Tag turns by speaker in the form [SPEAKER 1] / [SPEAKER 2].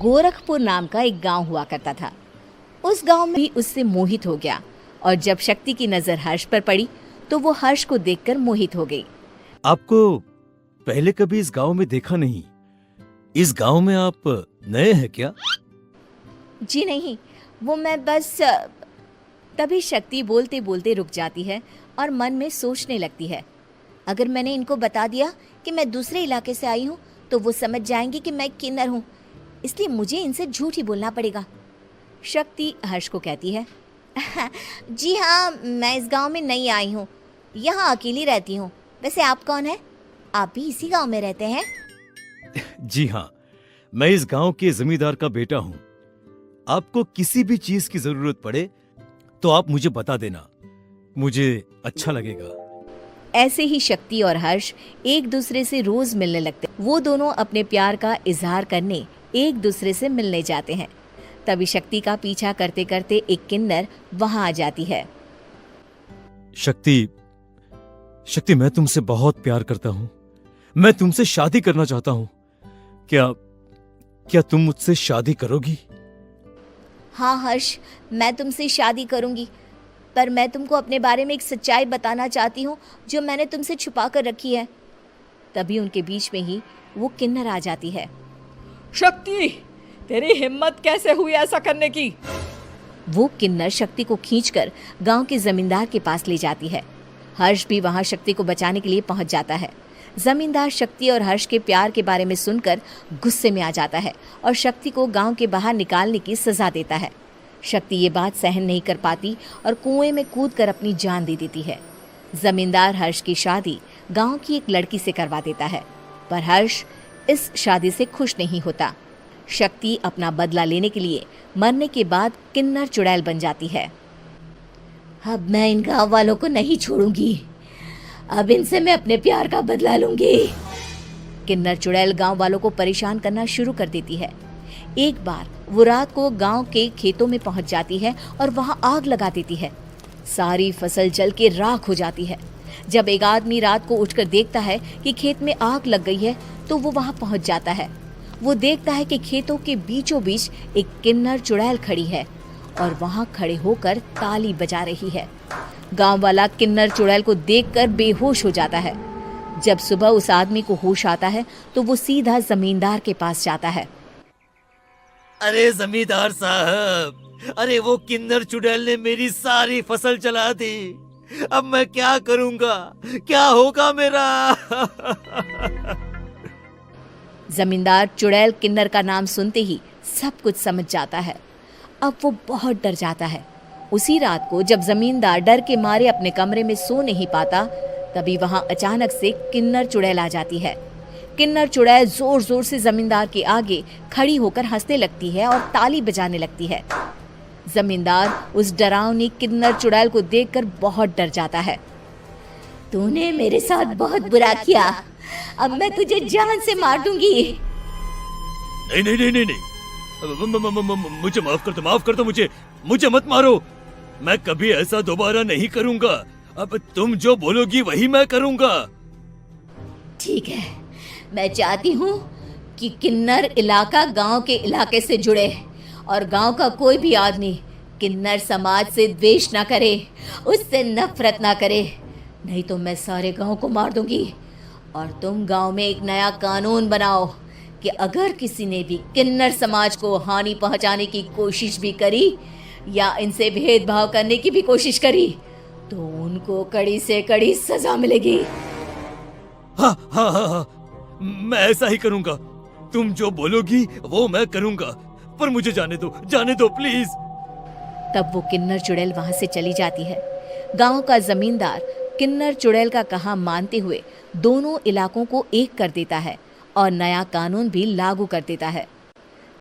[SPEAKER 1] गोरखपुर नाम का एक गांव हुआ करता था। उस गांव में भी उससे मोहित हो गया और जब शक्ति की नजर हर्ष पर पड़ी तो वो हर्ष को देखकर मोहित हो गई।
[SPEAKER 2] आपको पहले कभी इस गांव में देखा नहीं। इस गांव में आप नए हैं क्या?
[SPEAKER 1] जी नहीं, वो मैं बस तभी शक्ति बोलते बोलते रुक जाती है और मन में सोचने लगती है, अगर मैंने इनको बता दिया कि मैं दूसरे इलाके से आई हूँ तो वो समझ जाएंगे कि मैं किन्नर हूँ, इसलिए मुझे इनसे झूठ ही बोलना पड़ेगा। शक्ति हर्ष को कहती है, जी हाँ, मैं इस गांव में नई आई हूँ, यहाँ अकेली रहती हूँ। वैसे आप कौन है? आप भी इसी गांव में रहते हैं?
[SPEAKER 2] जी हाँ, मैं इस गांव के जमींदार का बेटा हूँ। आपको किसी भी चीज की जरूरत पड़े तो आप मुझे बता देना, मुझे अच्छा लगेगा।
[SPEAKER 1] ऐसे ही शक्ति और हर्ष एक दूसरे से रोज मिलने लगते। वो दोनों अपने प्यार का इजहार करने एक दूसरे से मिलने जाते हैं। तभी शक्ति का पीछा करते करते एक किन्नर वहां आ जाती है।
[SPEAKER 2] शक्ति, मैं तुमसे बहुत प्यार करता हूँ। मैं तुमसे शादी करना चाहता हूँ। क्या तुम मुझसे शादी करोगी?
[SPEAKER 1] हाँ हर्ष, मैं तुमसे शादी करूंगी, पर मैं तुमको अपने बारे में एक सच्चाई बताना चाहती हूँ जो मैंने तुमसे छुपा कर रखी है। तभी उनके बीच में ही वो किन्नर आ जाती है।
[SPEAKER 3] शक्ति, तेरी हिम्मत कैसे हुई ऐसा करने की?
[SPEAKER 1] वो किन्नर शक्ति को खींचकर गांव के जमींदार के पास ले जाती है। हर्ष भी वहां शक्ति को बचाने के लिए पहुंच जाता है। जमींदार शक्ति और हर्ष के प्यार के बारे में सुनकर गुस्से में आ जाता है और शक्ति को गांव के बाहर निकालने की सजा देता है। शक्ति ये बात सहन नहीं कर पाती और कुएं में कूदकर अपनी जान दे देती है। जमींदार हर्ष की शादी गांव की एक लड़की से करवा देता है, पर हर्ष इस शादी से खुश नहीं होता। शक्ति अपना बदला लेने के लिए मरने के बाद किन्नर चुड़ैल बन जाती है। अब मैं इन गांव वालों को नहीं छोड़ूंगी, अब इनसे मैं अपने प्यार का बदला लूंगी। किन्नर चुड़ैल गांव वालों को परेशान करना शुरू कर देती है। एक बार वो रात को गांव के खेतों में पहुंच जाती है और वहां आग लगा देती है। सारी फसल जल के राख हो जाती है। जब एक आदमी रात को उठकर देखता है कि खेत में आग लग गई है तो वो वहां पहुंच जाता है। वो देखता है कि खेतों के बीचों बीच एक किन्नर चुड़ैल खड़ी है और वहां खड़े होकर ताली बजा रही है। गांव वाला किन्नर चुड़ैल को देखकर बेहोश हो जाता है। जब सुबह उस आदमी को होश आता है तो वो सीधा जमींदार के पास जाता है।
[SPEAKER 2] अरे जमींदार साहब, अरे वो किन्नर चुड़ैल ने मेरी सारी फसल जला दी। अब मैं क्या करूंगा? क्या होगा मेरा?
[SPEAKER 1] जमींदार चुड़ैल किन्नर का नाम सुनते ही सब कुछ समझ जाता है। अब वो बहुत डर जाता है। उसी रात को जब जमींदार डर के मारे अपने कमरे में सो नहीं पाता, तभी वहां अचानक से किन्नर चुड़ैल आ जाती है। किन्नर चुड़ैल जोर जोर से जमींदार के आगे खड़ी होकर हंसने लगती है और ताली बजाने लगती है। जमींदार उस डरावनी किन्नर चुड़ैल को देखकर बहुत डर जाता है। तूने मेरे साथ बहुत बुरा किया, अब मैं तुझे जान से मार दूंगी।
[SPEAKER 2] नहीं नहीं नहीं नहीं नहीं, मुझे माफ कर दो, मुझे मत मारो। मैं कभी ऐसा दोबारा नहीं करूंगा। अब तुम जो बोलोगी वही मैं करूंगा।
[SPEAKER 1] ठीक है, मैं चाहती हूँ कि किन्नर इलाका गांव के इलाके से जुड़े और गांव का कोई भी आदमी किन्नर समाज से द्वेष ना करे, उससे नफरत ना करे, नहीं तो मैं सारे गांव को मार दूंगी। और तुम गांव में एक नया कानून बनाओ कि अगर किसी ने भी किन्नर समाज को हानि पहुंचाने की कोशिश भी करी या इनसे भेदभाव करने की भी कोशिश करी तो उनको कड़ी से कड़ी सजा मिलेगी।
[SPEAKER 2] हाँ हाँ हाँ हाँ, मैं ऐसा ही करूंगा। तुम जो बोलोगी वो मैं करूंगा, पर मुझे जाने दो प्लीज।
[SPEAKER 1] तब वो किन्नर चुड़ैल वहां से चली जाती है। गांव का जमींदार किन्नर चुड़ैल का कहा मानते हुए दोनों इलाकों को एक कर देता है और नया कानून भी लागू कर देता है।